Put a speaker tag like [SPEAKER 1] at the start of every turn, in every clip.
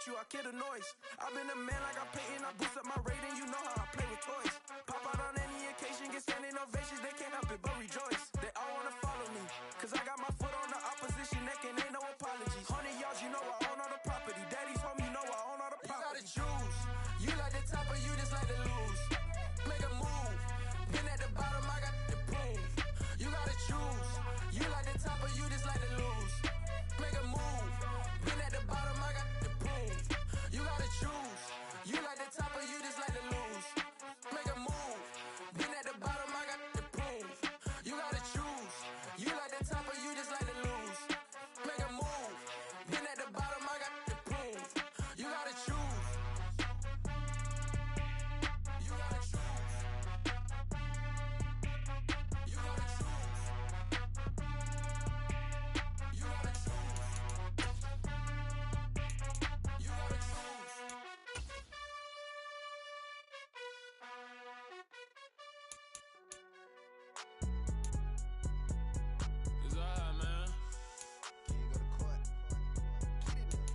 [SPEAKER 1] you, I kill the noise. I've been a man like I'm Peyton, I boost up my rating, you know how I play with toys. Pop out on any occasion, get standing ovations, they can't help it but rejoice. They all wanna follow me, cause I got my foot on the opposition neck and ain't no apologies. 100 yards, you know I own all the property. Daddy's home, you know I own all the property. You gotta choose, you like the top or you just like to lose. Make a move, been at the bottom, I got the proof. You gotta choose, you like the top or you just like to lose. Make a move, been at the bottom, I got the proof. You gotta choose, you like the top or you just like to lose. Make a move, been at the bottom, I got the proof. You gotta choose, you like the top or you just like to lose. Make a move, been at the bottom, I got the proof. You gotta choose. You gotta choose. You gotta choose. You gotta choose. You gotta choose.
[SPEAKER 2] It's alright, man.
[SPEAKER 3] Can you go to court? Get it now.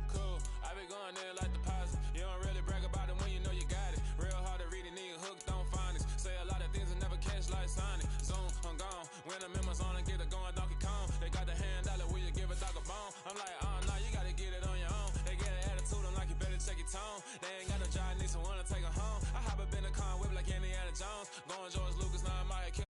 [SPEAKER 2] Cool. I been going there like deposit. You don't really brag about it when you know you got it. Real hard to read it, nigga hooked on phonics. Say a lot of things and never catch like Sonic. Zone, I'm gone. When I'm in my zone, I get it going Donkey Kong. They got the hand dollar, will you give a dog a bone? I'm like, oh no, you gotta get it on your own. They get an attitude, I'm like, you better check your tone. They ain't got no job, need someone to take her home. I hop up in the car and whip like Indiana Jones. Going George Lucas, now I'm out here.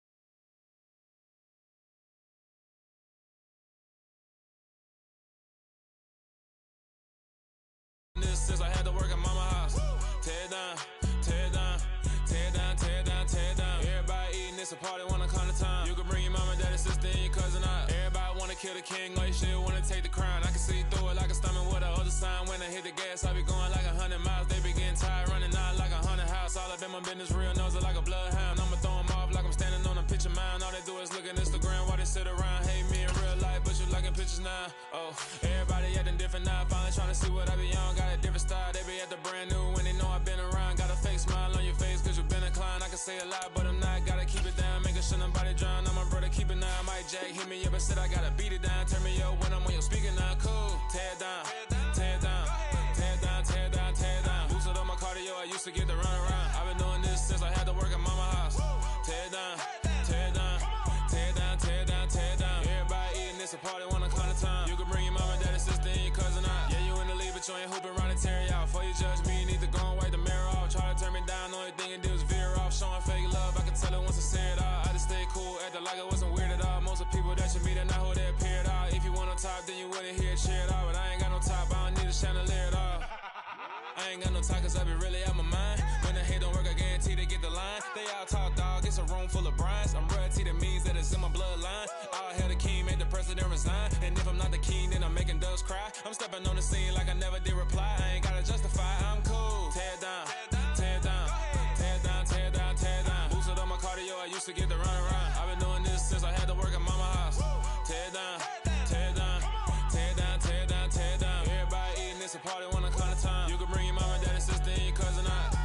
[SPEAKER 2] Since I had to work at mama house. Tear it down, tear it down, tear it down, tear it down, tear it down. Everybody eating, it's a party, wanna come to time. You can bring your mama, daddy, sister, and your cousin out. Everybody wanna kill the king, or you shit wanna take the crown. I can see through it like a stomach with a other sign. When I hit the gas, I be going like 100 miles. They be getting tired, running out like 100 house. All up in my business, real nose it like a bloodhound. I'ma throw 'em off like I'm standing on a picture mound. All they do is look at Instagram while they sit around. Hate me in real life, but you liking pictures now. Oh, everybody acting different now. Finally trying to see what I be on. Got a different style, they be at the brand new when they know I've been around. Got a fake smile on your face cause you been inclined. I can say a lot, but I'm not. Gotta keep it down, making sure nobody drown. I'm my brother, keep it now. Mike Jack hit me up and said I gotta beat it down. Turn me up when I'm on your speaker now. Cool, tear it down, tear it down, tear it down, tear it down, tear it down. Boosted up my cardio, I used to get to run around. I've been doing this since I had to work at mama house. Tear it down, tear it down, tear it down, tear it down, tear it down. Everybody eating, it's a party, wanna come to time. You can bring your mama, daddy, sister, and your cousin out. Yeah, you in the league, but you ain't hooping around and tear out. Before you judge me, you need to go and wipe the mirror off. Try to turn me down, only thing it do is veer off. Showing fake love, I can tell it once I say it all. I just stay cool, acting like I wasn't weird at all. Most of the people that you meet are not who they appear at all. If you want on top, then you wouldn't hear it cheer at all. But I ain't got no top, I don't need a chandelier at all. I ain't got no talk cause I be really out my mind. When the hate don't work, I guarantee they get the line. They all talk dog, it's a room full of brinds. I'm royalty, that means that it's in my bloodline. All hail the king, made the president resign. And if I'm not the king, then I'm making doves cry. I'm stepping on the scene like I never did reply. I ain't gotta justify, I'm cool. Tear it down, tear it down, tear it down, tear it down, tear it down. Boosted up my cardio, I used to get to run around. I've been doing this since I had to work at mama house. Tear it down, tear it down, tear it down, tear it down, tear it down. Everybody eating, it's a party, wanna come to time. You can bring your mama, daddy, sister, and your cousin out.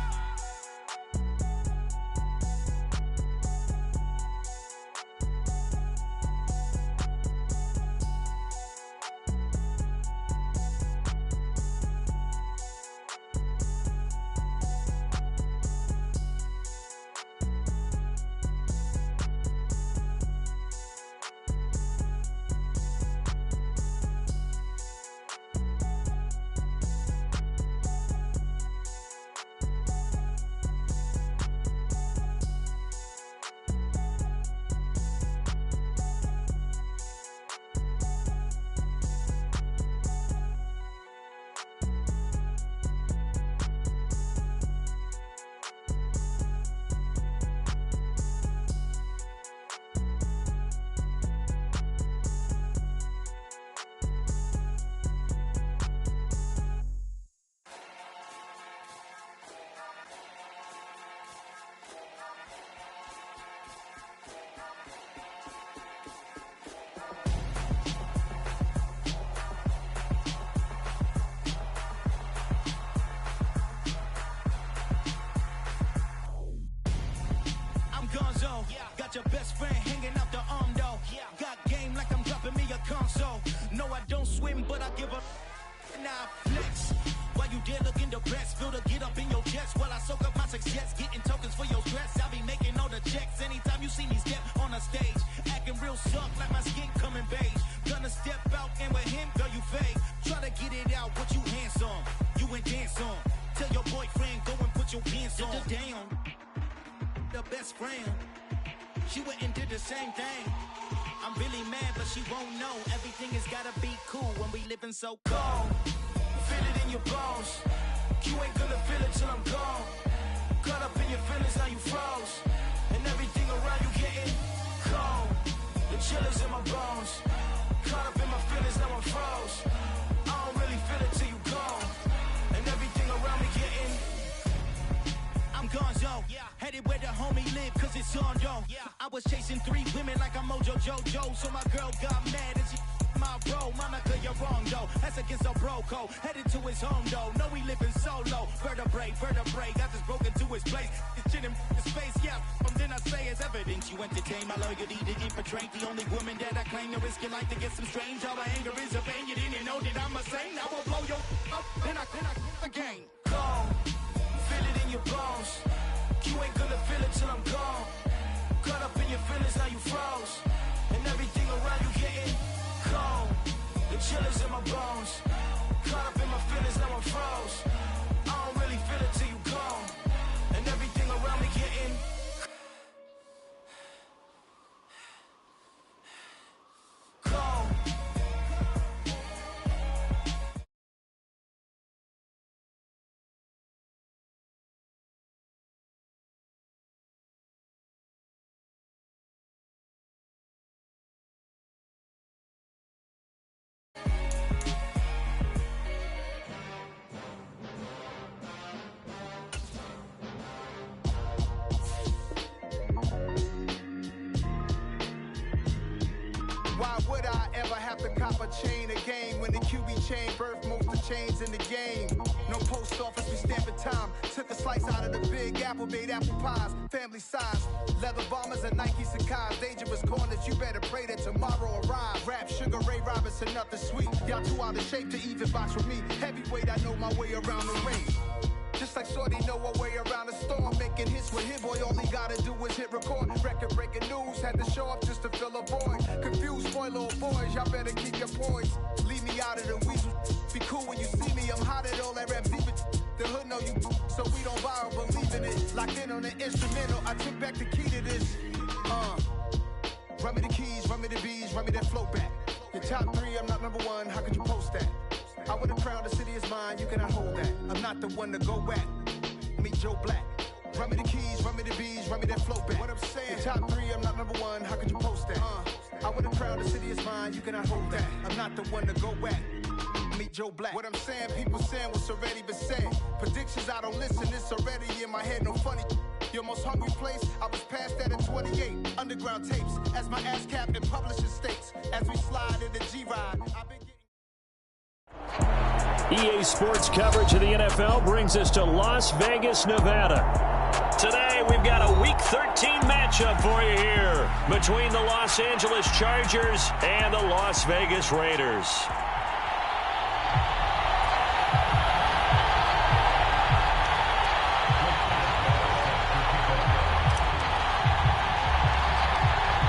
[SPEAKER 4] regrets. Feel to get up in your chest while I soak up my success. Getting tokens for your stress. I'll be making all the checks anytime you see me step on a stage. Acting real soft like my skin coming beige. Gonna step out and with him, girl, you fake. Try to get it out, but you handsome. You ain't dance on. Tell your boyfriend, go and put your pants on. Down. The best friend. She went and did the same thing. I'm really mad, but she won't know. Everything has gotta be cool when we living so cold.
[SPEAKER 1] Feel it in your bones. You ain't gonna feel it till I'm gone. Caught up in your feelings, now you froze. And everything around you getting cold. The chillers in my bones. Caught up in my feelings, now I'm froze. I don't really feel it till you gone. And everything around me getting.
[SPEAKER 4] I'm gonzo, headed where the homie live, cause it's on though. I was chasing 3 women like I'm Mojo Jojo, so my girl got mad and she my bro. Monica, you're wrong though, that's against our bro code. Headed to his home though, no we living solo. Vertebrae, got this broken to his place. It's chin in his face, then I say it's evidence you entertain my loyalty to infiltrate. The only woman that I claim to risk your life to get some strange. All my anger is a pain, you didn't know that I'm a saint. I will blow your up, then I again.
[SPEAKER 1] Gone. Feel it in your bones. You ain't gonna feel it till I'm gone. Caught up in your feelings, now you froze. And everything around you getting cold. The chillers in my bones. Caught up in my feelings, now I'm froze. I don't really feel it till you gone. And everything around me getting cold.
[SPEAKER 3] Why would I ever have to cop a chain a game when the QB chain birthed most of chains in the game? No post office, we stamping time. Took a slice out of the big apple, made apple pies, family size. Leather bombers and Nike Sacai's. Dangerous corners, you better pray that tomorrow arrives. Rap, Sugar Ray Robinson, nothing sweet. Y'all too out of shape to even box with me. Heavyweight, I know my way around the ring. Just like Shorty know her way around the storm. Making hits with Hit Boy, all he gotta do is hit record. Record breaking news, had to show up just to fill a void. Confused boy, little boys, y'all better keep your poise. Leave me out of the weasel. Be cool when you see me, I'm hot at all that rap deep. The hood know you, so we don't borrow, believe in it. Locked in on the instrumental, I took back the key to this. Run me the keys, run me the bees, run me that flow back. Your top 3, I'm not number 1, how could you post that? I would have crowned the city is mine, you cannot hold that. I'm not the one to go back. Meet Joe Black. Run me the keys, run me the bees, run me that flow back. What I'm saying, your top 3, I'm not number 1, how could you post that? I would have crowned the city is mine, you cannot hold that. I'm not the one to go back. Meet Joe Black. What I'm saying, people saying what's already been said. Predictions, I don't listen, it's already in my head, no funny. Your most hungry place, I was past that at 28. Underground tapes, as my ass capped in publishing states. As we slide in the G-Ride, I've been
[SPEAKER 5] EA Sports coverage of the NFL brings us to Las Vegas, Nevada. Today, we've got a Week 13 matchup for you here between the Los Angeles Chargers and the Las Vegas Raiders.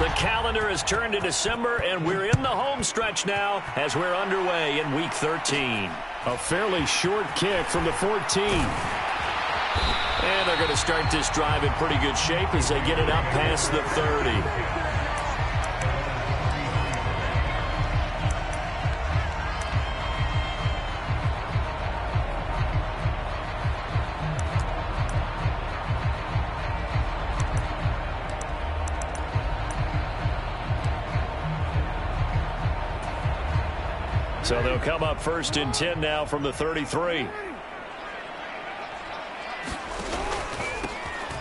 [SPEAKER 5] The calendar has turned to December, and we're in the home stretch now as we're underway in Week 13. A fairly short kick from the 14. And they're going to start this drive in pretty good shape as they get it up past the 30. So they'll come up 1st and 10 now from the 33.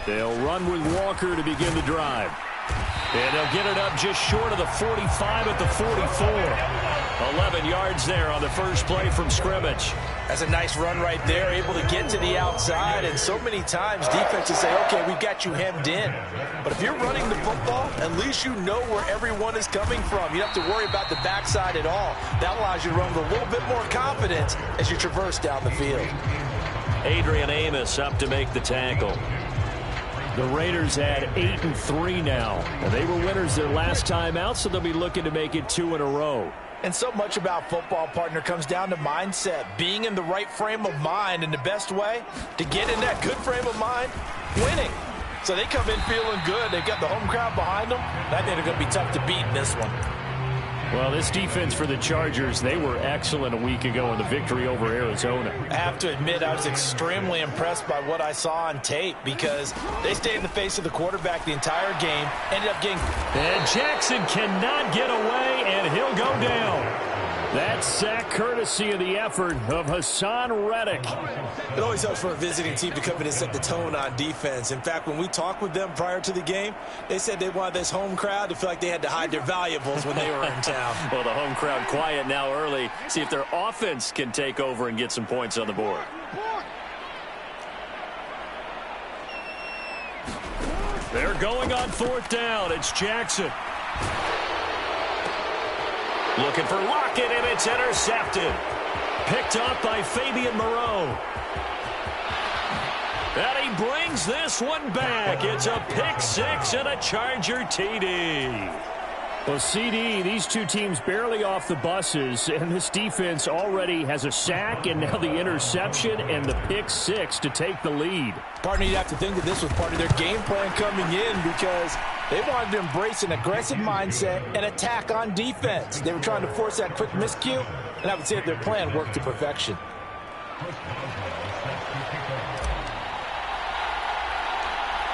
[SPEAKER 5] They'll run with Walker to begin the drive. And they'll get it up just short of the 45 at the 44. 11 yards there on the first play from scrimmage.
[SPEAKER 6] That's a nice run right there, able to get to the outside. And so many times defenses say, okay, we've got you hemmed in. But if you're running the football, at least you know where everyone is coming from. You don't have to worry about the backside at all. That allows you to run with a little bit more confidence as you traverse down the field.
[SPEAKER 5] Adrian Amos up to make the tackle. The Raiders had 8-3 now. And they were winners their last time out, so they'll be looking to make it 2 in a row.
[SPEAKER 6] And so much about football, partner, comes down to mindset. Being in the right frame of mind, and the best way to get in that good frame of mind, winning. So they come in feeling good. They've got the home crowd behind them. I think they're going to be tough to beat in this one.
[SPEAKER 5] Well, this defense for the Chargers, they were excellent a week ago in the victory over Arizona.
[SPEAKER 6] I have to admit, I was extremely impressed by what I saw on tape because they stayed in the face of the quarterback the entire game, ended up getting...
[SPEAKER 5] And Jackson cannot get away, and he'll go down. That sack courtesy of the effort of Hassan Reddick.
[SPEAKER 7] It always helps for a visiting team to come in and set the tone on defense. In fact, when we talked with them prior to the game, they said they wanted this home crowd to feel like they had to hide their valuables when they were in town.
[SPEAKER 5] Well, the home crowd quiet now early. See if their offense can take over and get some points on the board. They're going on 4th down. It's Jackson. Looking for Lockett, and it's intercepted. Picked up by Fabian Moreau. And he brings this one back. It's a pick 6 and a Charger TD. Well, CD, these two teams barely off the buses, and this defense already has a sack and now the interception and the pick 6 to take the lead.
[SPEAKER 6] Partner, you'd have to think that this was part of their game plan coming in because they wanted to embrace an aggressive mindset and attack on defense. They were trying to force that quick miscue, and I would say that their plan worked to perfection.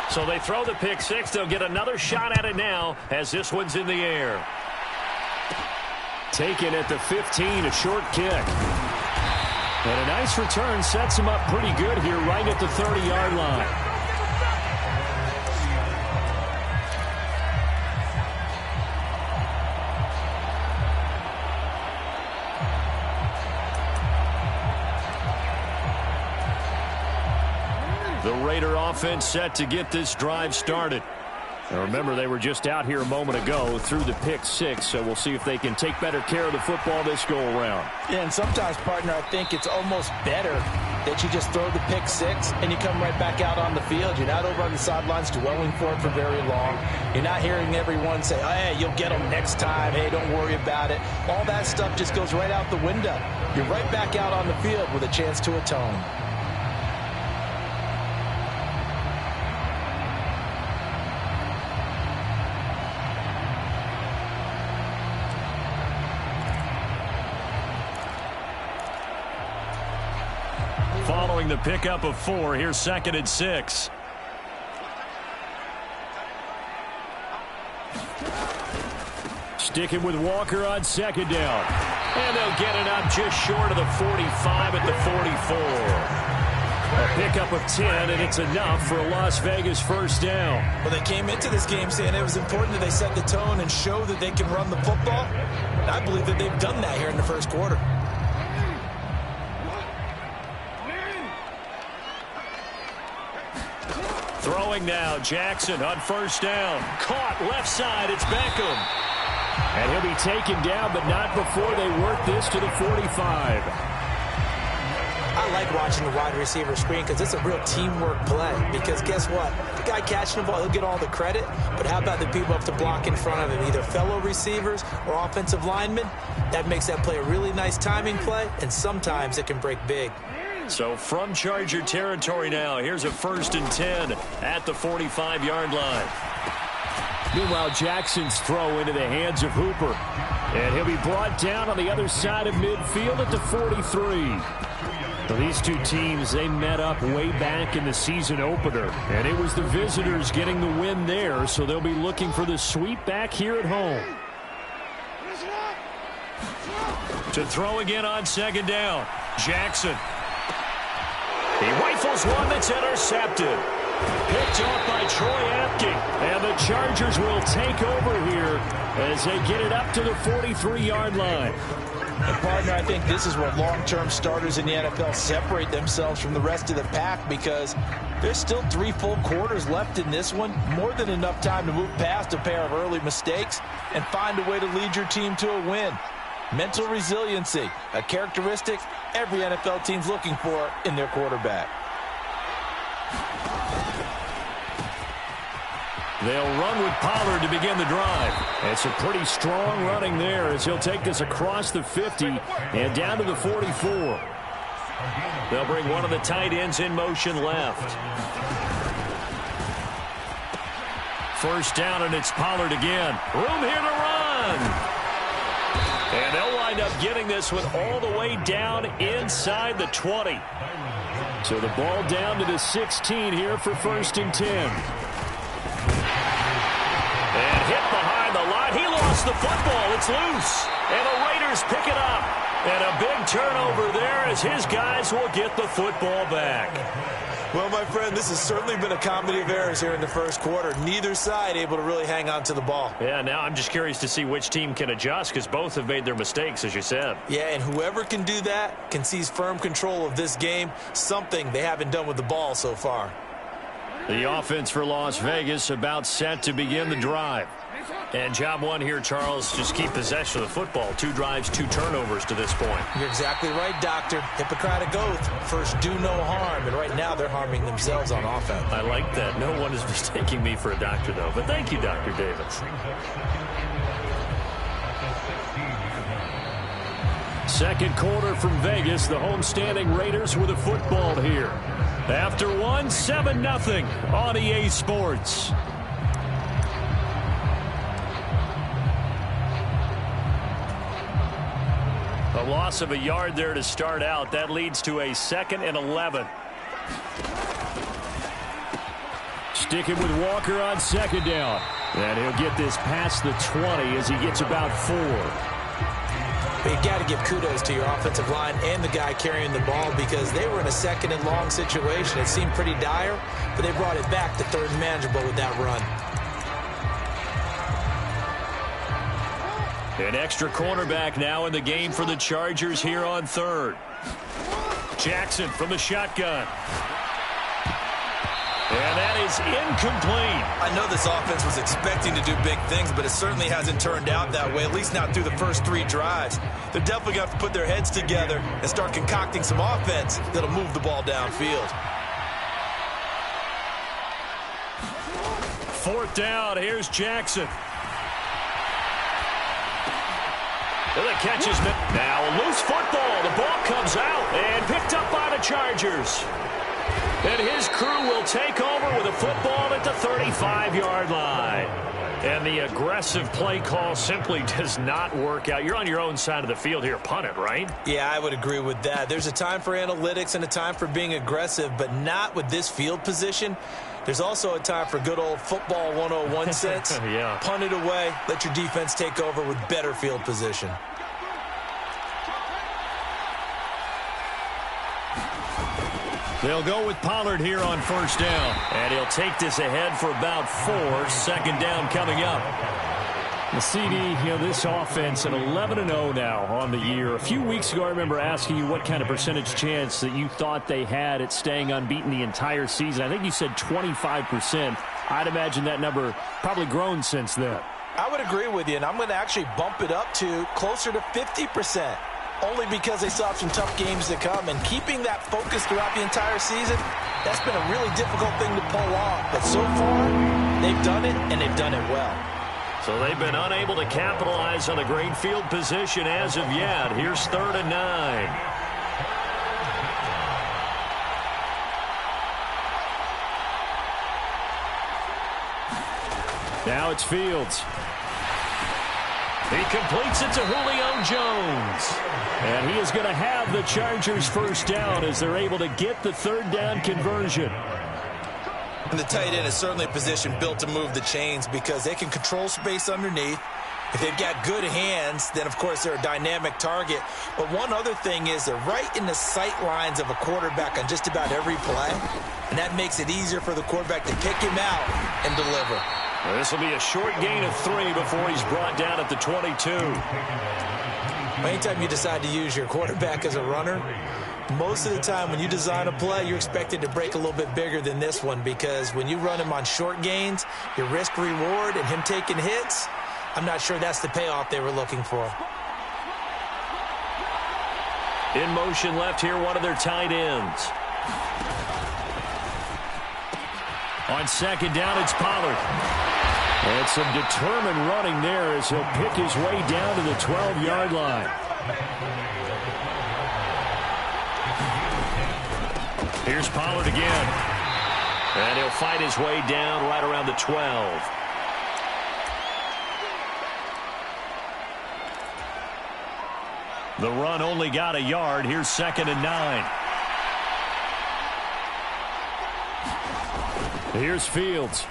[SPEAKER 5] So they throw the pick 6. They'll get another shot at it now as this one's in the air. Taken at the 15, a short kick. And a nice return sets him up pretty good here right at the 30-yard line. The Raider offense set to get this drive started. Now remember, they were just out here a moment ago through the pick 6, so we'll see if they can take better care of the football this go-around.
[SPEAKER 6] Yeah, and sometimes, partner, I think it's almost better that you just throw the pick 6 and you come right back out on the field. You're not over on the sidelines dwelling for it for very long. You're not hearing everyone say, oh, hey, you'll get them next time. Hey, don't worry about it. All that stuff just goes right out the window. You're right back out on the field with a chance to atone.
[SPEAKER 5] Following the pickup of 4, here's 2nd and 6. Sticking with Walker on 2nd down. And they'll get it up just short of the 45 at the 44. A pickup of 10, and it's enough for a Las Vegas 1st down.
[SPEAKER 7] Well, they came into this game saying it was important that they set the tone and show that they can run the football. And I believe that they've done that here in the first quarter.
[SPEAKER 5] Throwing now, Jackson on 1st down. Caught left side, it's Beckham. And he'll be taken down, but not before they work this to the 45.
[SPEAKER 7] I like watching the wide receiver screen because it's a real teamwork play. Because guess what? The guy catching the ball, he'll get all the credit. But how about the people up to block in front of him, either fellow receivers or offensive linemen? That makes that play a really nice timing play, and sometimes it can break big.
[SPEAKER 5] So from Charger territory now, here's a 1st and 10 at the 45-yard line. Meanwhile, Jackson's throw into the hands of Hooper. And he'll be brought down on the other side of midfield at the 43. Well, these two teams, they met up way back in the season opener. And it was the visitors getting the win there, so they'll be looking for the sweep back here at home. To throw again on 2nd down, Jackson. He rifles one that's intercepted. Picked off by Troy Apke. And the Chargers will take over here as they get it up to the 43-yard line.
[SPEAKER 6] And partner, I think this is where long-term starters in the NFL separate themselves from the rest of the pack because there's still 3 full quarters left in this one. More than enough time to move past a pair of early mistakes and find a way to lead your team to a win. Mental resiliency, a characteristic every NFL team's looking for in their quarterback.
[SPEAKER 5] They'll run with Pollard to begin the drive. It's a pretty strong running there as he'll take this across the 50 and down to the 44. They'll bring one of the tight ends in motion left. First down, and it's Pollard again. Room here to run. And they'll wind up getting this one all the way down inside the 20. So the ball down to the 16 here for 1st and 10. And hit behind the line. He lost the football. It's loose. And the Raiders pick it up. And a big turnover there as his guys will get the football back.
[SPEAKER 6] Well, my friend, this has certainly been a comedy of errors here in the first quarter. Neither side able to really hang on to the ball.
[SPEAKER 5] Yeah, now I'm just curious to see which team can adjust because both have made their mistakes, as you said.
[SPEAKER 6] Yeah, and whoever can do that can seize firm control of this game, something they haven't done with the ball so far.
[SPEAKER 5] The offense for Las Vegas about set to begin the drive. And job one here, Charles, just keep possession of the football. 2 drives, 2 turnovers to this point.
[SPEAKER 6] You're exactly right, Doctor. Hippocratic oath. First, do no harm. And right now, they're harming themselves on offense.
[SPEAKER 5] I like that. No one is mistaking me for a doctor, though. But thank you, Dr. Davis. Second quarter from Vegas. The homestanding Raiders with a football here. After one, 7-0 on EA Sports. A loss of a yard there to start out. That leads to a 2nd and 11. Sticking with Walker on 2nd down. And he'll get this past the 20 as he gets about 4.
[SPEAKER 7] But you got to give kudos to your offensive line and the guy carrying the ball because they were in a 2nd and long situation. It seemed pretty dire, but they brought it back to 3rd and manageable with that run.
[SPEAKER 5] An extra cornerback now in the game for the Chargers here on 3rd. Jackson from the shotgun. And that is incomplete.
[SPEAKER 6] I know this offense was expecting to do big things, but it certainly hasn't turned out that way, at least not through the first 3 drives. They're definitely going to have to put their heads together and start concocting some offense that'll move the ball downfield.
[SPEAKER 5] 4th down, here's Jackson. And the catch is made. Now a loose football. The ball comes out and picked up by the Chargers. And his crew will take over with a football at the 35-yard line. And the aggressive play call simply does not work out. You're on your own side of the field here. Punt it, right?
[SPEAKER 6] Yeah, I would agree with that. There's a time for analytics and a time for being aggressive, but not with this field position. There's also a time for good old football 101 sense.
[SPEAKER 5] Yeah.
[SPEAKER 6] Punt it away. Let your defense take over with better field position.
[SPEAKER 5] They'll go with Pollard here on 1st down. And he'll take this ahead for about 4. 2nd down coming up. The CD, this offense at 11-0 now on the year. A few weeks ago, I remember asking you what kind of percentage chance that you thought they had at staying unbeaten the entire season. I think you said 25%. I'd imagine that number probably grown since then.
[SPEAKER 6] I would agree with you, and I'm going to actually bump it up to closer to 50%. Only because they still have some tough games to come. And keeping that focus throughout the entire season, that's been a really difficult thing to pull off. But so far, they've done it, and they've done it well.
[SPEAKER 5] So they've been unable to capitalize on a great field position as of yet. Here's 3rd and 9. Now it's Fields. He completes it to Julio Jones. And he is going to have the Chargers 1st down as they're able to get the 3rd down conversion.
[SPEAKER 6] And the tight end is certainly a position built to move the chains because they can control space underneath. If they've got good hands, then, of course, they're a dynamic target. But one other thing is they're right in the sight lines of a quarterback on just about every play. And that makes it easier for the quarterback to pick him out and deliver.
[SPEAKER 5] Well, this will be a short gain of 3 before he's brought down at the 22.
[SPEAKER 7] Anytime you decide to use your quarterback as a runner, most of the time when you design a play, you're expected to break a little bit bigger than this one because when you run him on short gains, your risk-reward and him taking hits, I'm not sure that's the payoff they were looking for.
[SPEAKER 5] In motion left here, one of their tight ends. On second down, it's Pollard. And some determined running there as he'll pick his way down to the 12-yard line. Here's Pollard again. And he'll fight his way down right around the 12. The run only got a yard. Here's 2nd and 9. Here's Fields.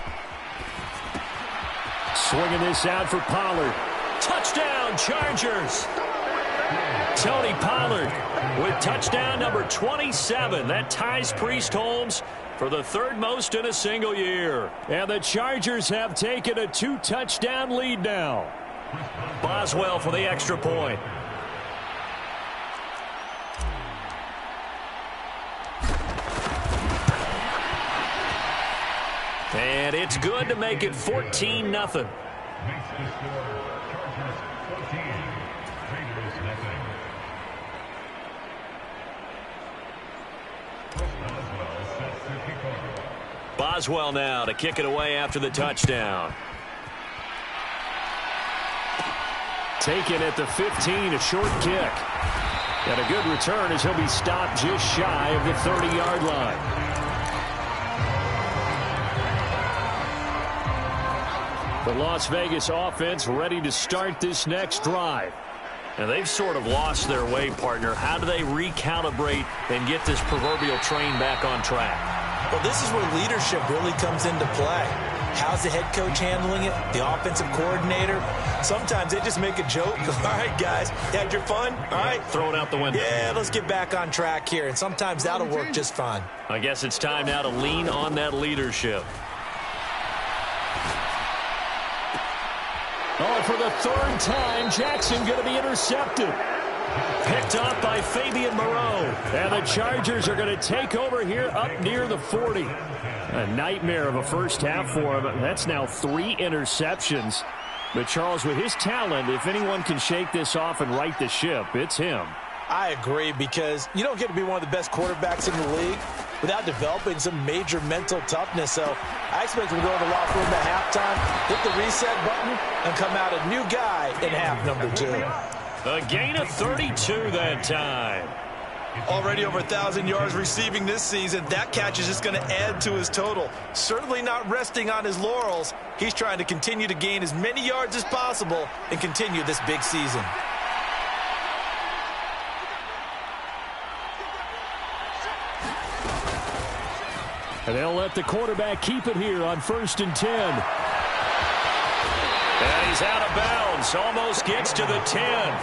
[SPEAKER 5] Swinging this out for Pollard. Touchdown, Chargers. Tony Pollard with touchdown number 27. That ties Priest Holmes for the 3rd most in a single year. And the Chargers have taken a 2-touchdown lead now. Boswell for the extra point. And it's good to make it 14-0. Boswell now to kick it away after the touchdown. Taken at the 15, a short kick. And a good return as he'll be stopped just shy of the 30-yard line. The Las Vegas offense ready to start this next drive. And they've sort of lost their way, partner. How do they recalibrate and get this proverbial train back on track?
[SPEAKER 7] Well, this is where leadership really comes into play. How's the head coach handling it? The offensive coordinator? Sometimes they just make a joke. All right, guys, had your fun? All right.
[SPEAKER 5] Throw it out the window.
[SPEAKER 7] Yeah, let's get back on track here. And sometimes that'll work just fine.
[SPEAKER 5] I guess it's time now to lean on that leadership. Oh, for the 3rd time, Jackson going to be intercepted. Picked off by Fabian Moreau. And the Chargers are going to take over here up near the 40. A nightmare of a first half for him. That's now 3 interceptions. But Charles, with his talent, if anyone can shake this off and right the ship, it's him.
[SPEAKER 7] I agree, because you don't get to be one of the best quarterbacks in the league without developing some major mental toughness. So I expect him to go to the locker room at halftime, hit the reset button, and come out a new guy in half number 2.
[SPEAKER 5] A gain of 32 that time.
[SPEAKER 6] Already over 1,000 yards receiving this season. That catch is just going to add to his total. Certainly not resting on his laurels. He's trying to continue to gain as many yards as possible and continue this big season.
[SPEAKER 5] And they'll let the quarterback keep it here on 1st and 10. And he's out of bounds. Almost gets to the 10.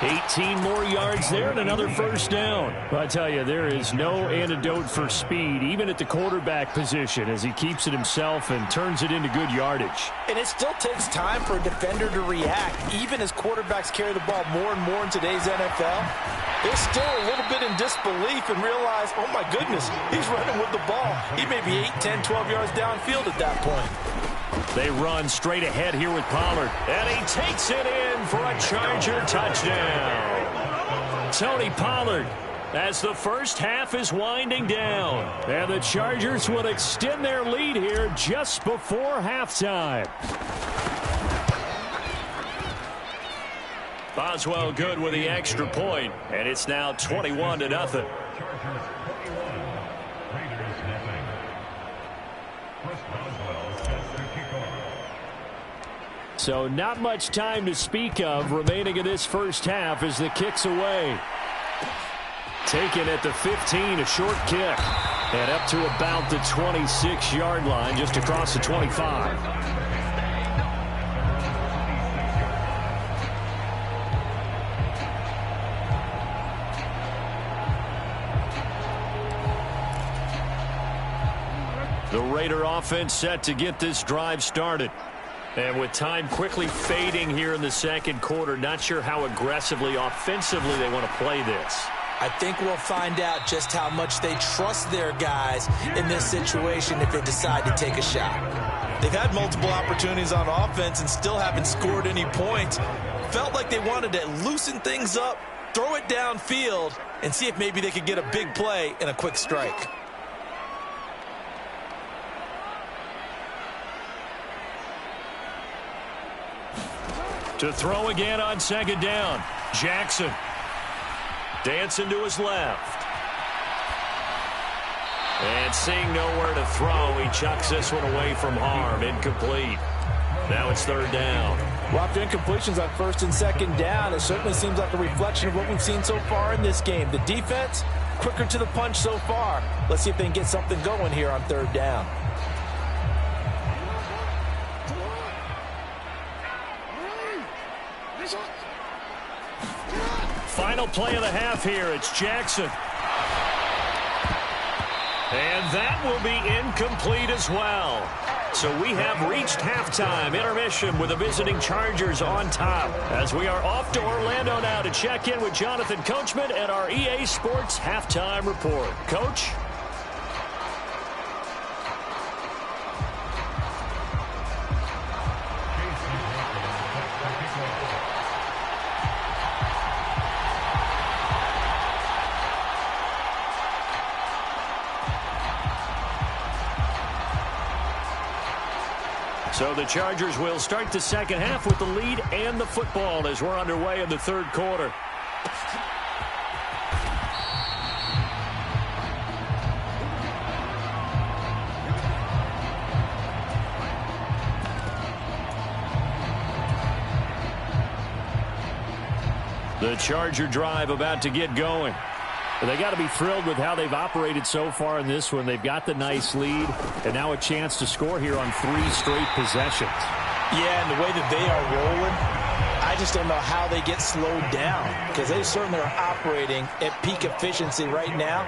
[SPEAKER 5] 18 more yards there and another first down. Well, I tell you, there is no antidote for speed, even at the quarterback position, as he keeps it himself and turns it into good yardage.
[SPEAKER 7] And it still takes time for a defender to react, even as quarterbacks carry the ball more and more in today's NFL. They're still a little bit in disbelief and realize, oh my goodness, he's running with the ball. He may be 8, 10, 12 yards downfield at that point.
[SPEAKER 5] They run straight ahead here with Pollard. And he takes it in for a Charger touchdown. Tony Pollard as the first half is winding down. And the Chargers will extend their lead here just before halftime. Boswell good with the extra point. And it's now 21-0. So not much time to speak of remaining in this first half as the kick's away. Taken at the 15, a short kick. And up to about the 26-yard line, just across the 25. The Raider offense set to get this drive started. And with time quickly fading here in the second quarter, not sure how aggressively, offensively they want to play this.
[SPEAKER 7] I think we'll find out just how much they trust their guys in this situation if they decide to take a shot.
[SPEAKER 6] They've had multiple opportunities on offense and still haven't scored any points. Felt like they wanted to loosen things up, throw it downfield and see if maybe they could get a big play and a quick strike.
[SPEAKER 5] To throw again on second down. Jackson. Dancing to his left. And seeing nowhere to throw, he chucks this one away from harm. Incomplete. Now it's third down.
[SPEAKER 6] Well, after incompletions on first and second down, it certainly seems like a reflection of what we've seen so far in this game. The defense, quicker to the punch so far. Let's see if they can get something going here on third down.
[SPEAKER 5] Final play of the half here. It's Jackson. And that will be incomplete as well. So we have reached halftime. Intermission with the visiting Chargers on top. As we are off to Orlando now to check in with Jonathan Coachman at our EA Sports Halftime Report. Coach? So the Chargers will start the second half with the lead and the football as we're underway in the third quarter. The Charger drive about to get going. They got to be thrilled with how they've operated so far in this one. They've got the nice lead, and now a chance to score here on 3 straight possessions.
[SPEAKER 6] Yeah, and the way that they are rolling, I just don't know how they get slowed down, because they certainly are operating at peak efficiency right now.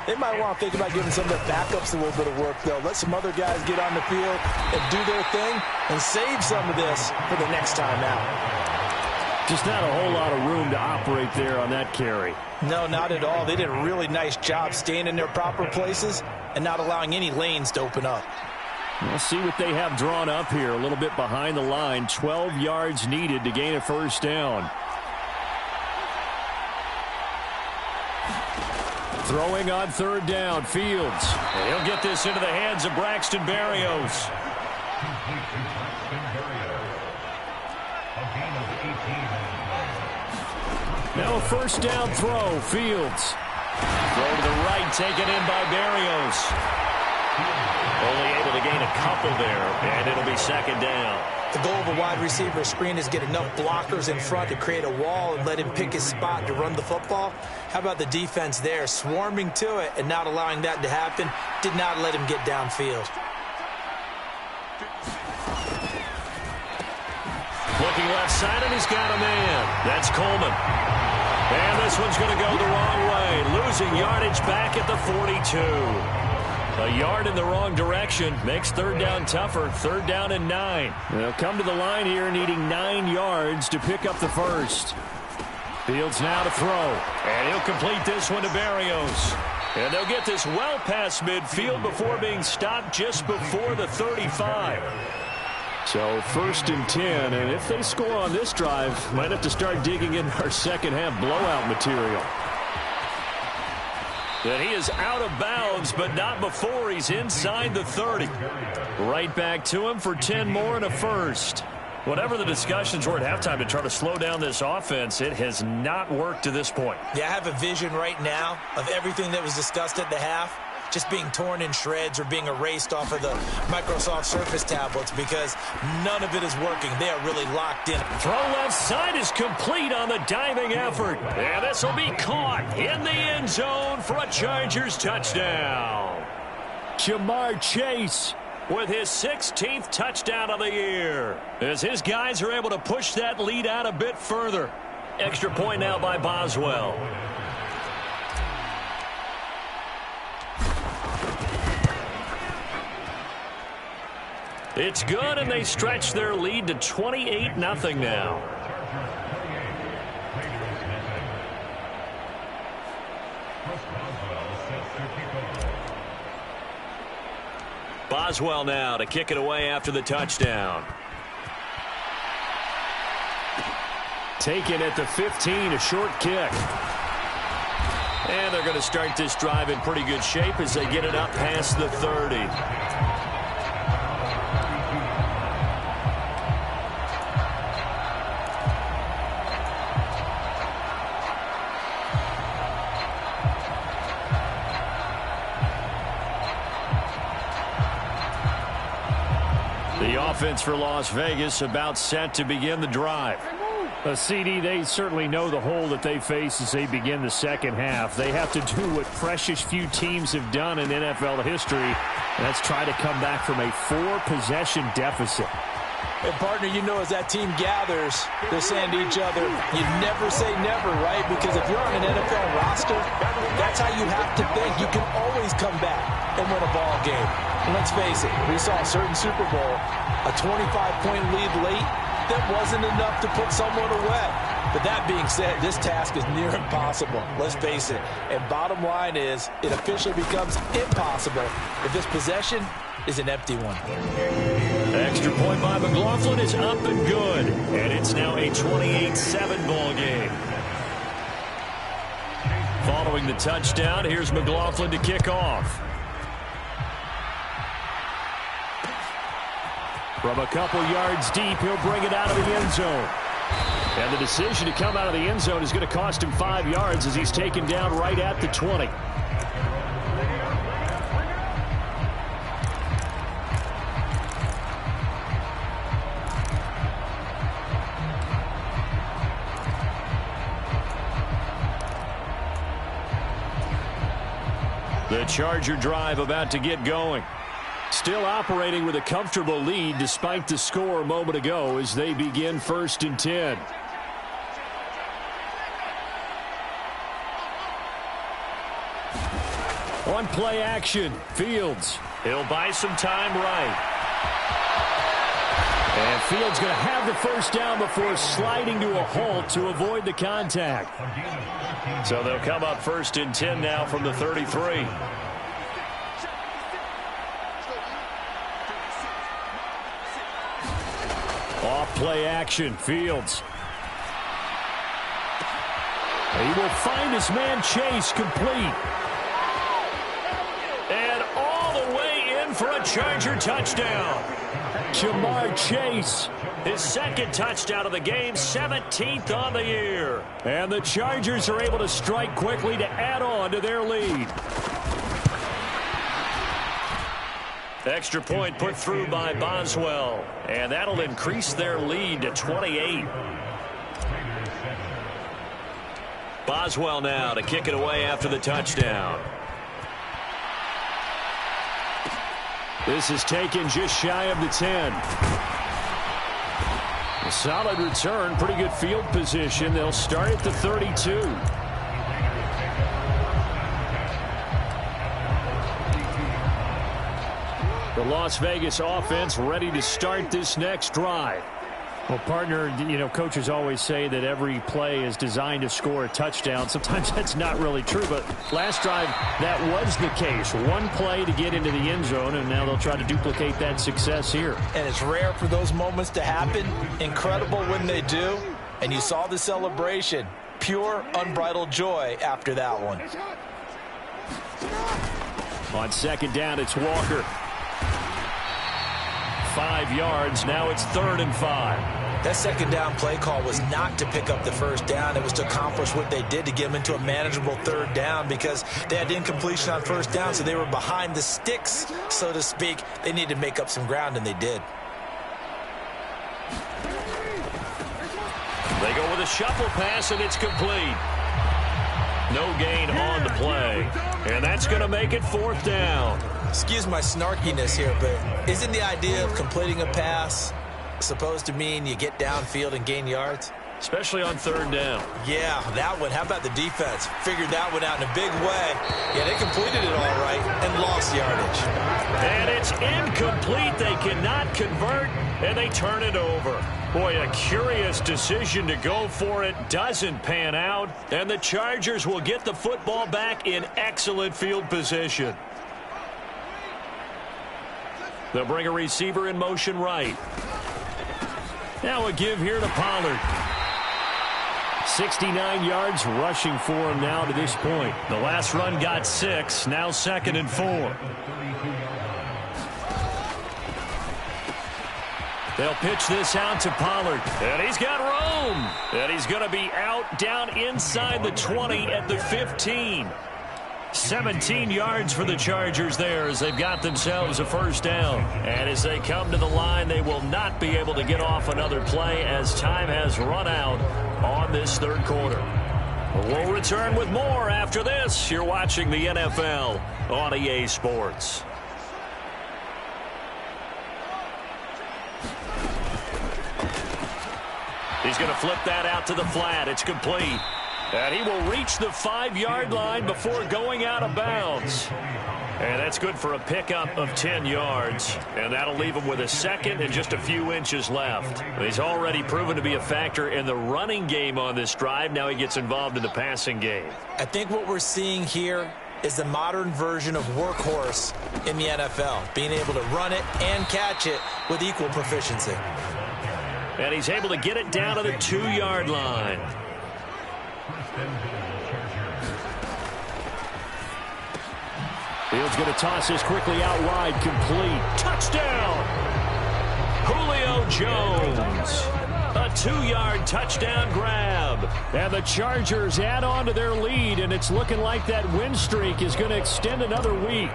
[SPEAKER 6] They might want to think about giving some of their backups a little bit of work, though. Let some other guys get on the field and do their thing and save some of this for the next time out.
[SPEAKER 5] Just not a whole lot of room to operate there on that carry.
[SPEAKER 6] No, not at all. They did a really nice job staying in their proper places and not allowing any lanes to open up.
[SPEAKER 5] We'll see what they have drawn up here. A little bit behind the line. 12 yards needed to gain a first down. Throwing on third down, Fields. And he'll get this into the hands of Braxton Berrios. Now a first down throw, Fields. Throw to the right, taken in by Berrios. Only able to gain a couple there, and it'll be second down.
[SPEAKER 7] The goal of a wide receiver screen is get enough blockers in front to create a wall and let him pick his spot to run the football. How about the defense there, swarming to it and not allowing that to happen? Did not let him get downfield.
[SPEAKER 5] Looking left side, and he's got a man. That's Coleman. And this one's going to go the wrong way. Losing yardage back at the 42. A yard in the wrong direction makes third down tougher. Third down and 9. They'll come to the line here needing 9 yards to pick up the first. Fields now to throw. And he'll complete this one to Berrios. And they'll get this well past midfield before being stopped just before the 35. So first and 10, and if they score on this drive, might have to start digging in our second half blowout material. And he is out of bounds, but not before he's inside the 30. Right back to him for 10 more and a first. Whatever the discussions were at halftime to try to slow down this offense, it has not worked to this point.
[SPEAKER 7] Yeah, I have a vision right now of everything that was discussed at the half just being torn in shreds or being erased off of the Microsoft Surface tablets because none of it is working. They are really locked in.
[SPEAKER 5] Throw left side is complete on the diving effort. And this will be caught in the end zone for a Chargers touchdown. Jamar Chase with his 16th touchdown of the year as his guys are able to push that lead out a bit further. Extra point now by Boswell. It's good, and they stretch their lead to 28-0 now. Boswell now to kick it away after the touchdown. Taken at the 15, a short kick. And they're going to start this drive in pretty good shape as they get it up past the 30. The offense for Las Vegas about set to begin the drive. CD, they certainly know the hole that they face as they begin the second half. They have to do what precious few teams have done in NFL history, and that's try to come back from a 4-possession deficit.
[SPEAKER 6] And, partner, you know as that team gathers, they're saying to each other, you never say never, right? Because if you're on an NFL roster, that's how you have to think. You can always come back and win a ball game. And let's face it, we saw a certain Super Bowl, a 25-point lead late, that wasn't enough to put someone away. But that being said, this task is near impossible. Let's face it. And bottom line is, it officially becomes impossible if this possession is an empty one.
[SPEAKER 5] Extra point by McLaughlin is up and good. And it's now a 28-7 ball game. Following the touchdown, here's McLaughlin to kick off. From a couple yards deep, he'll bring it out of the end zone. And the decision to come out of the end zone is going to cost him 5 yards as he's taken down right at the 20. The Charger drive about to get going. Still operating with a comfortable lead despite the score a moment ago as they begin 1st and 10. On play action, Fields. He'll buy some time right. And Fields going to have the first down before sliding to a halt to avoid the contact. So they'll come up 1st and 10 now from the 33. Off play action, Fields. He will find his man Chase complete. And all the way in for a Charger touchdown. Jamar Chase, his second touchdown of the game, 17th on the year. And the Chargers are able to strike quickly to add on to their lead. Extra point put through by Boswell. And that'll increase their lead to 28. Boswell now to kick it away after the touchdown. This is taken just shy of the 10. A solid return, pretty good field position. They'll start at the 32. The Las Vegas offense ready to start this next drive. Well, partner, you know, coaches always say that every play is designed to score a touchdown. Sometimes that's not really true, but last drive, that was the case. One play to get into the end zone, and now they'll try to duplicate that success here.
[SPEAKER 6] And it's rare for those moments to happen. Incredible when they do. And you saw the celebration. Pure, unbridled joy after that one.
[SPEAKER 5] On second down, it's Walker. 5 yards. Now it's 3rd and 5.
[SPEAKER 6] That second down play call was not to pick up the first down. It was to accomplish what they did to get them into a manageable 3rd down because they had incompletion on first down, so they were behind the sticks, so to speak. They needed to make up some ground, and they did.
[SPEAKER 5] They go with a shuffle pass, and it's complete. No gain on the play. And that's going to make it 4th down.
[SPEAKER 6] Excuse my snarkiness here, but isn't the idea of completing a pass supposed to mean you get downfield and gain yards?
[SPEAKER 5] Especially on 3rd down.
[SPEAKER 6] Yeah, that one. How about the defense? Figured that one out in a big way. Yeah, they completed it all right and lost yardage.
[SPEAKER 5] And it's incomplete. They cannot convert, and they turn it over. Boy, a curious decision to go for it. Doesn't pan out, and the Chargers will get the football back in excellent field position. They'll bring a receiver in motion right. Now a give here to Pollard. 69 yards rushing for him now to this point. The last run got 6, now 2nd and 4. They'll pitch this out to Pollard. And he's got room. And he's going to be out down inside the 20 at the 15. 17 yards for the Chargers there as they've got themselves a first down. And as they come to the line, they will not be able to get off another play as time has run out on this third quarter. We'll return with more after this. You're watching the NFL on EA Sports. He's going to flip that out to the flat. It's complete. And he will reach the 5-yard line before going out of bounds. And that's good for a pickup of 10 yards. And that'll leave him with a second and just a few inches left. He's already proven to be a factor in the running game on this drive. Now he gets involved in the passing game.
[SPEAKER 7] I think what we're seeing here is the modern version of workhorse in the NFL, being able to run it and catch it with equal proficiency.
[SPEAKER 5] And he's able to get it down to the 2-yard line. Fields going to toss this quickly out wide, complete. Touchdown! Julio Jones. A 2-yard touchdown grab. And the Chargers add on to their lead, and it's looking like that win streak is going to extend another week.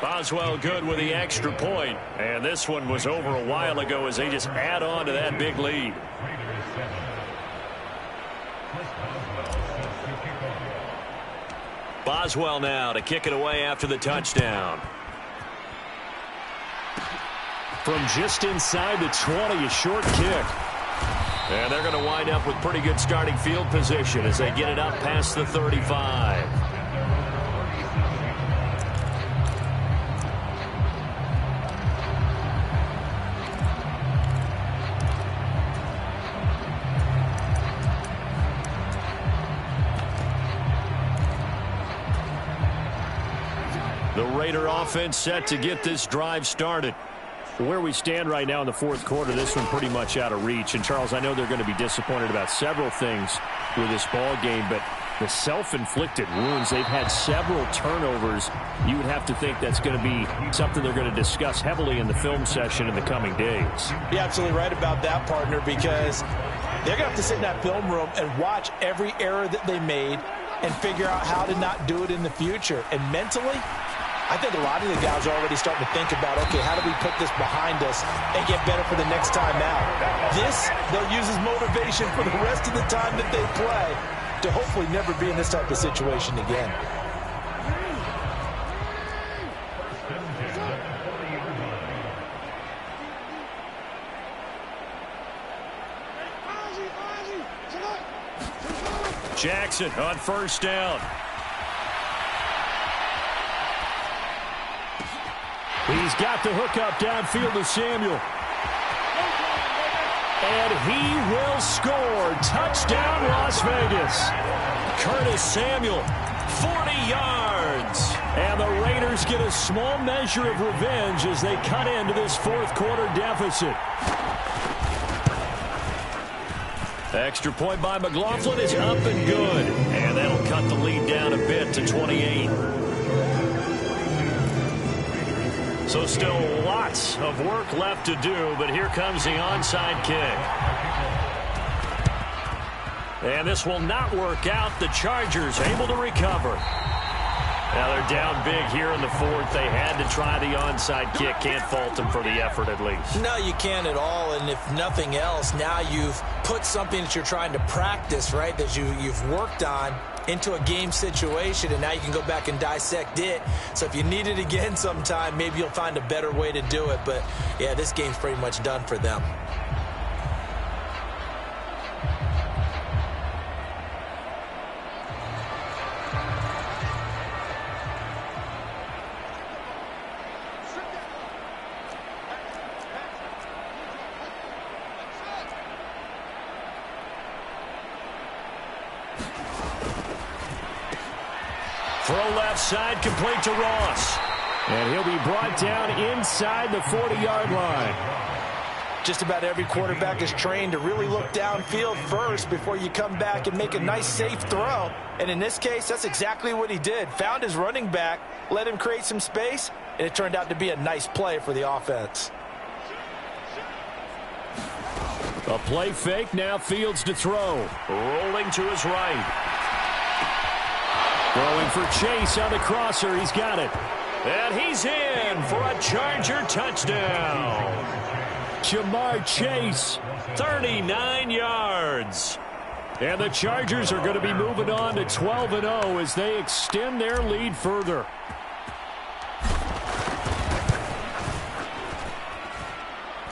[SPEAKER 5] Boswell good with the extra point. And this one was over a while ago as they just add on to that big lead. Boswell now to kick it away after the touchdown. From just inside the 20, a short kick. And they're going to wind up with pretty good starting field position as they get it up past the 35. The Raider offense set to get this drive started. Where we stand right now in the fourth quarter, this one pretty much out of reach. And, Charles, I know they're going to be disappointed about several things with this ball game, but the self-inflicted wounds, they've had several turnovers. You would have to think that's going to be something they're going to discuss heavily in the film session in the coming days.
[SPEAKER 7] You're absolutely right about that, partner, because they're going to have to sit in that film room and watch every error that they made and figure out how to not do it in the future. And mentally, I think a lot of the guys are already starting to think about, okay, how do we put this behind us and get better for the next time out? This, they'll use as motivation for the rest of the time that they play to hopefully never be in this type of situation again.
[SPEAKER 5] Jackson on first down. He's got the hook up downfield to Samuel. And he will score. Touchdown, Las Vegas. Curtis Samuel, 40 yards. And the Raiders get a small measure of revenge as they cut into this fourth quarter deficit. Extra point by McLaughlin is up and good. And that'll cut the lead down a bit to 28. So still lots of work left to do, but here comes the onside kick. And this will not work out. The Chargers able to recover. Now they're down big here in the fourth. They had to try the onside kick. Can't fault them for the effort at least.
[SPEAKER 7] No, you can't at all. And if nothing else, now you've put something that you're trying to practice, right, that you've worked on into a game situation, and now you can go back and dissect it. So if you need it again sometime, maybe you'll find a better way to do it. But, yeah, this game's pretty much done for them.
[SPEAKER 5] Throw left side, complete to Ross. And he'll be brought down inside the 40-yard line.
[SPEAKER 6] Just about every quarterback is trained to really look downfield first before you come back and make a nice, safe throw. And in this case, that's exactly what he did. Found his running back, let him create some space, and it turned out to be a nice play for the offense.
[SPEAKER 5] A play fake, now Fields to throw. Rolling to his right. Throwing for Chase on the crosser. He's got it. And he's in for a Charger touchdown. Jamar Chase, 39 yards. And the Chargers are going to be moving on to 12-0 as they extend their lead further.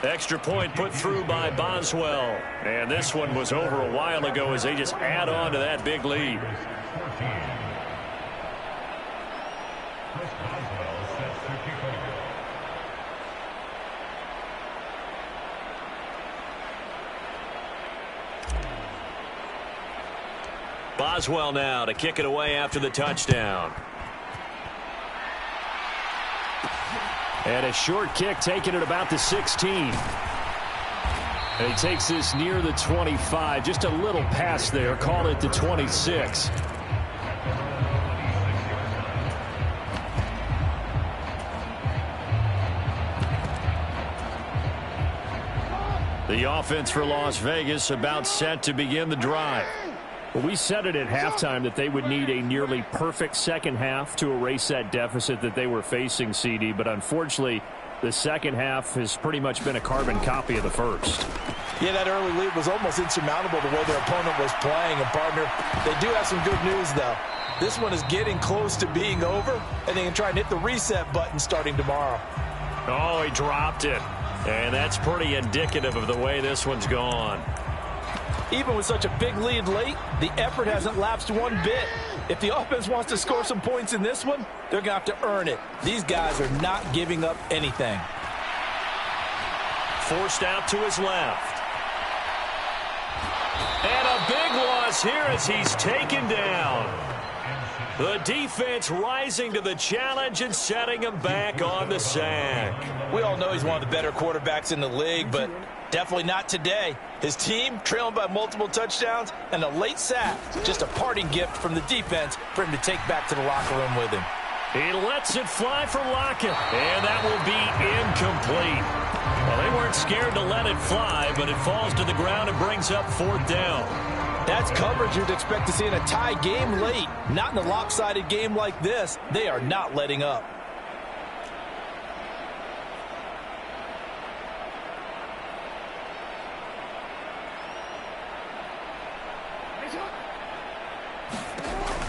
[SPEAKER 5] Extra point put through by Boswell. And this one was over a while ago as they just add on to that big lead. Boswell now to kick it away after the touchdown. And a short kick taken at about the 16. And he takes this near the 25. Just a little pass there. Call it the 26. The offense for Las Vegas about set to begin the drive. Well, we said it at halftime that they would need a nearly perfect second half to erase that deficit that they were facing, CD. But unfortunately, the second half has pretty much been a carbon copy of the first.
[SPEAKER 6] Yeah, that early lead was almost insurmountable the way their opponent was playing. And, partner, they do have some good news, though. This one is getting close to being over, and they can try and hit the reset button starting tomorrow.
[SPEAKER 5] Oh, he dropped it. And that's pretty indicative of the way this one's gone.
[SPEAKER 6] Even with such a big lead late, the effort hasn't lapsed one bit. If the offense wants to score some points in this one, they're going to have to earn it. These guys are not giving up anything.
[SPEAKER 5] Forced out to his left. And a big loss here as he's taken down. The defense rising to the challenge and setting him back on the sack.
[SPEAKER 6] We all know he's one of the better quarterbacks in the league, but definitely not today. His team trailing by multiple touchdowns and a late sack. Just a parting gift from the defense for him to take back to the locker room with him.
[SPEAKER 5] He lets it fly for Lockett, and that will be incomplete. Well, they weren't scared to let it fly, but it falls to the ground and brings up fourth down.
[SPEAKER 6] That's coverage you'd expect to see in a tie game late. Not in a lopsided game like this. They are not letting up.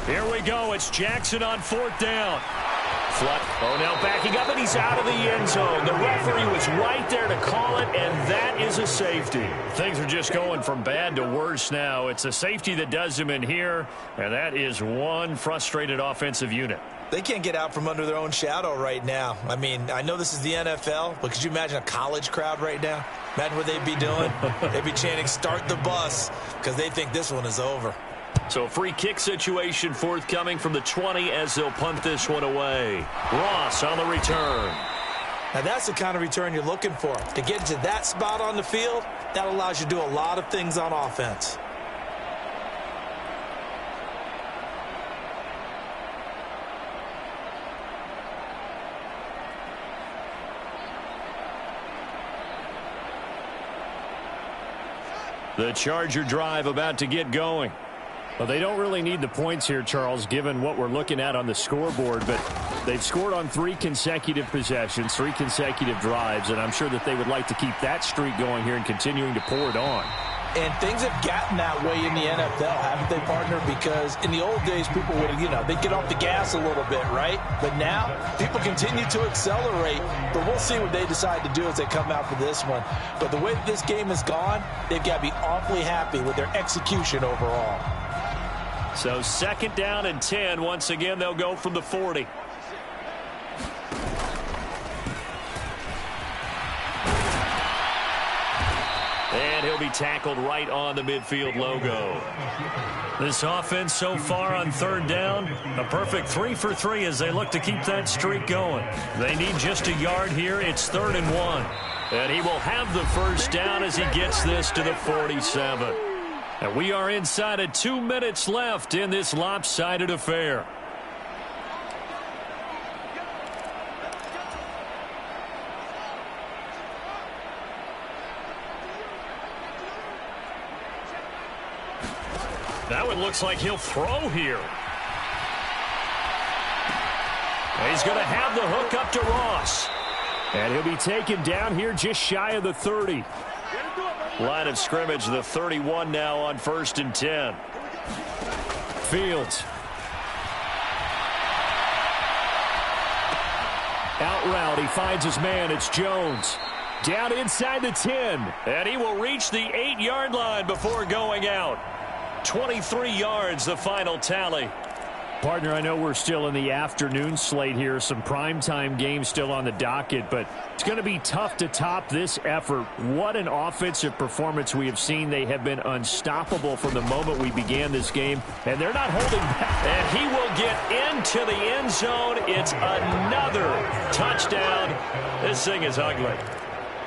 [SPEAKER 5] Here we go. It's Jackson on fourth down. Oh, now backing up, and he's out of the end zone. The referee was right there to call it, and that is a safety. Things are just going from bad to worse now. It's a safety that does him in here, and that is one frustrated offensive unit.
[SPEAKER 6] They can't get out from under their own shadow right now. I mean, I know this is the NFL, but could you imagine a college crowd right now? Imagine what they'd be doing. They'd be chanting, "Start the bus," because they think this one is over.
[SPEAKER 5] So a free kick situation forthcoming from the 20 as they'll punt this one away. Ross on the return.
[SPEAKER 6] Now that's the kind of return you're looking for. To get to that spot on the field, that allows you to do a lot of things on offense.
[SPEAKER 5] The Charger drive about to get going. Well, they don't really need the points here, Charles, given what we're looking at on the scoreboard, but they've scored on 3 consecutive possessions, 3 consecutive drives, and I'm sure that they would like to keep that streak going here and continuing to pour it on.
[SPEAKER 6] And things have gotten that way in the NFL, haven't they, partner? Because in the old days, people would, they'd get off the gas a little bit, right? But now, people continue to accelerate, but we'll see what they decide to do as they come out for this one. But the way that this game has gone, they've got to be awfully happy with their execution overall.
[SPEAKER 5] So second down and 10. Once again, they'll go from the 40. And he'll be tackled right on the midfield logo. This offense so far on third down, a perfect 3 for 3 as they look to keep that streak going. They need just a yard here. It's 3rd and 1. And he will have the first down as he gets this to the 47. And we are inside of 2 minutes left in this lopsided affair. Now it looks like he'll throw here. He's going to have the hook up to Ross. And he'll be taken down here just shy of the 30. Line of scrimmage, the 31 now on 1st and 10. Fields. Out route, he finds his man. It's Jones. Down inside the 10. And he will reach the 8-yard line before going out. 23 yards, the final tally. Partner, I know we're still in the afternoon slate here. Some primetime games still on the docket, but it's going to be tough to top this effort. What an offensive performance we have seen. They have been unstoppable from the moment we began this game, and they're not holding back. And he will get into the end zone. It's another touchdown. This thing is ugly.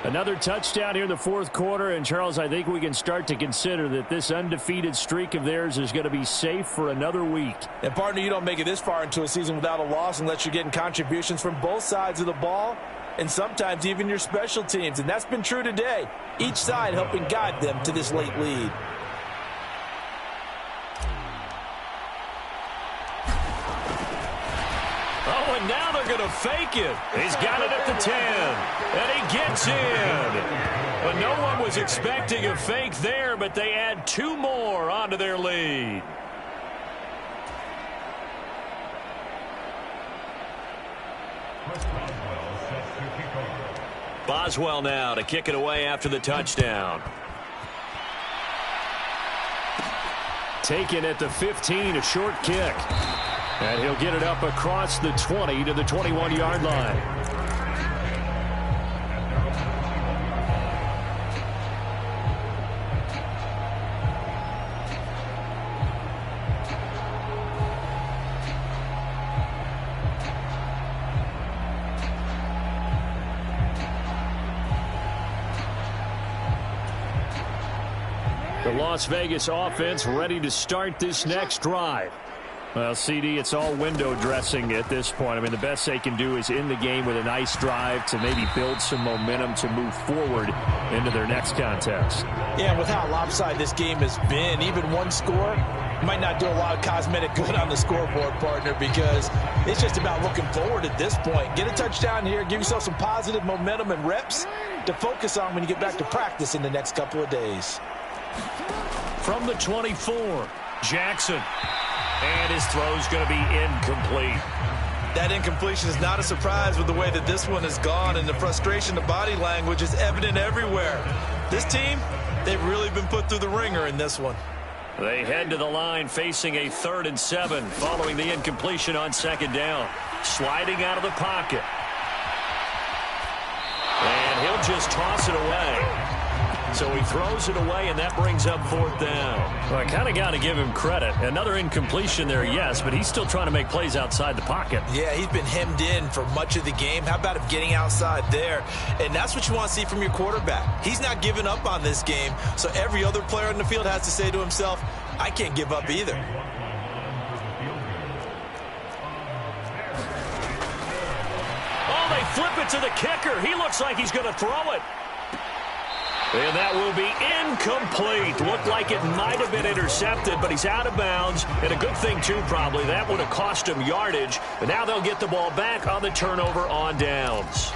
[SPEAKER 5] Another touchdown here in the fourth quarter, and Charles, I think we can start to consider that this undefeated streak of theirs is going to be safe for another week.
[SPEAKER 6] And partner, you don't make it this far into a season without a loss unless you're getting contributions from both sides of the ball and sometimes even your special teams, and that's been true today. Each side helping guide them to this late lead.
[SPEAKER 5] Oh, and now they're going to fake it. He's got it at the 10, and he gets in. But no one was expecting a fake there, but they add 2 more onto their lead. Boswell now to kick it away after the touchdown. Taken at the 15, a short kick. And he'll get it up across the 20 to the 21-yard line. The Las Vegas offense ready to start this next drive. Well, CD, it's all window dressing at this point. I mean, the best they can do is in the game with a nice drive to maybe build some momentum to move forward into their next contest.
[SPEAKER 6] Yeah, and with how lopsided this game has been, even one score might not do a lot of cosmetic good on the scoreboard, partner, because it's just about looking forward at this point. Get a touchdown here, give yourself some positive momentum and reps to focus on when you get back to practice in the next couple of days.
[SPEAKER 5] From the 24, Jackson. And his throw's going to be incomplete.
[SPEAKER 6] That incompletion is not a surprise with the way that this one has gone, and the frustration, the body language is evident everywhere. This team, they've really been put through the ringer in this one.
[SPEAKER 5] They head to the line facing a 3rd and 7 following the incompletion on 2nd down. Sliding out of the pocket. And he'll just toss it away. So he throws it away, and that brings up 4th down. Well, I kind of got to give him credit. Another incompletion there, yes, but he's still trying to make plays outside the pocket.
[SPEAKER 6] Yeah, he's been hemmed in for much of the game. How about him getting outside there? And that's what you want to see from your quarterback. He's not giving up on this game, so every other player in the field has to say to himself, I can't give up either.
[SPEAKER 5] Oh, they flip it to the kicker. He looks like he's going to throw it. And that will be incomplete. Looked like it might have been intercepted, but he's out of bounds. And a good thing, too, probably. That would have cost him yardage. But now they'll get the ball back on the turnover on downs.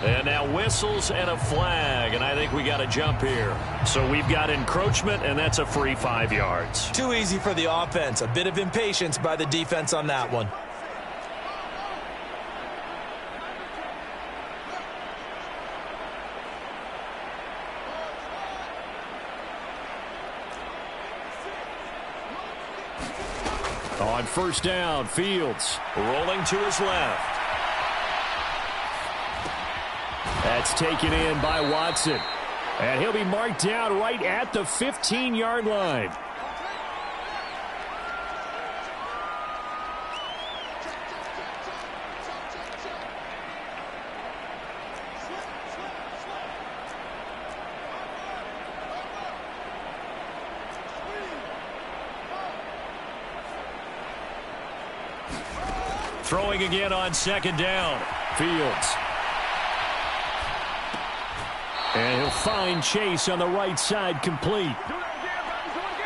[SPEAKER 5] And now whistles and a flag, and I think we got a jump here. So we've got encroachment, and that's a free 5 yards.
[SPEAKER 6] Too easy for the offense. A bit of impatience by the defense on that one.
[SPEAKER 5] On 1st down, Fields rolling to his left. That's taken in by Watson. And he'll be marked down right at the 15-yard line. Throwing again on second down. Fields. And he'll find Chase on the right side, complete.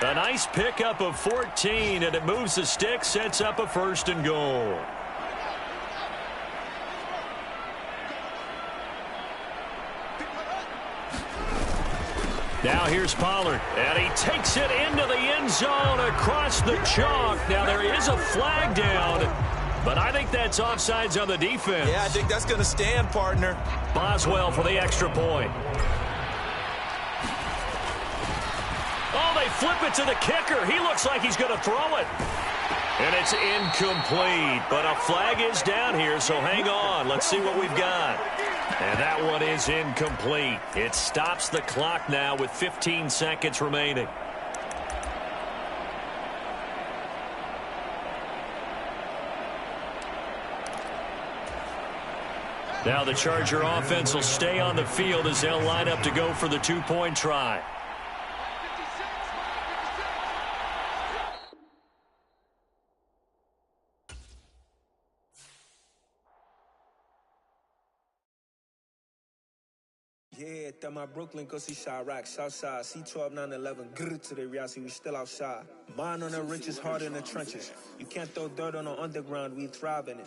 [SPEAKER 5] A nice pickup of 14, and it moves the stick, sets up a 1st and goal. Now here's Pollard, and he takes it into the end zone across the chalk. Now there is a flag down, but I think that's offsides on the defense.
[SPEAKER 6] Yeah, I think that's going to stand, partner.
[SPEAKER 5] Boswell for the extra point. Oh, they flip it to the kicker. He looks like he's going to throw it. And it's incomplete, but a flag is down here, so hang on. Let's see what we've got. And that one is incomplete. It stops the clock now with 15 seconds remaining. Now the Charger offense will stay on the field as they'll line up to go for the 2-point try.
[SPEAKER 8] Yeah, that my Brooklyn, go see Chirac, Southside, C12, 911, grrr to the reality, we still outside. Mine on the riches, hard in the trenches. You can't throw dirt on the underground, we thrive in it.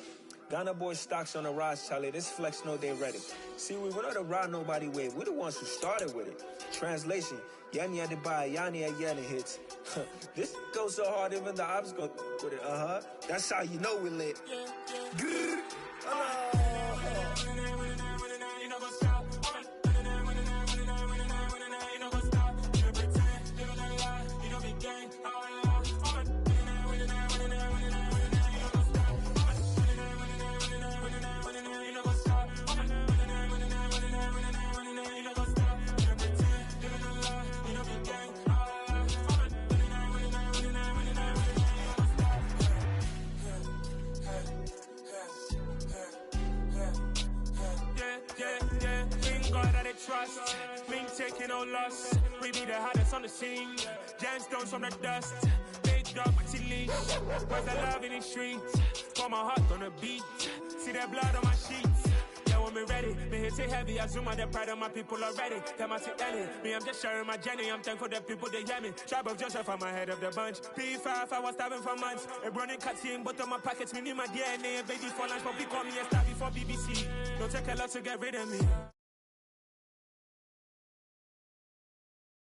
[SPEAKER 8] Ghana boys stocks on the rise, Charlie, this flex know they ready. See, we were not the ride nobody with, we're the ones who started with it. Translation, Yanni had to buy, Yanni had Yanni hits. This goes so hard, even the ops go with it, That's how you know we lit. Grrr,
[SPEAKER 9] trust. We ain't taking no loss. We be the hottest on the scene. Gemstones from the dust. Big dog, but she leash. Where's the love in the streets? Pour my heart on the beat. See that blood on my sheets. Yeah, when me ready, me hit it heavy. I zoom out the pride of my people already. Tell my sick Ellie. Me, I'm just sharing my journey. I'm thankful that people, they hear me. Tribe of Joseph, I'm ahead of the bunch. P5, I was starving for months. A running cuts in, but on my pockets, me need my DNA. Baby for lunch, but we call me a star before BBC. Don't take a lot to get rid of me.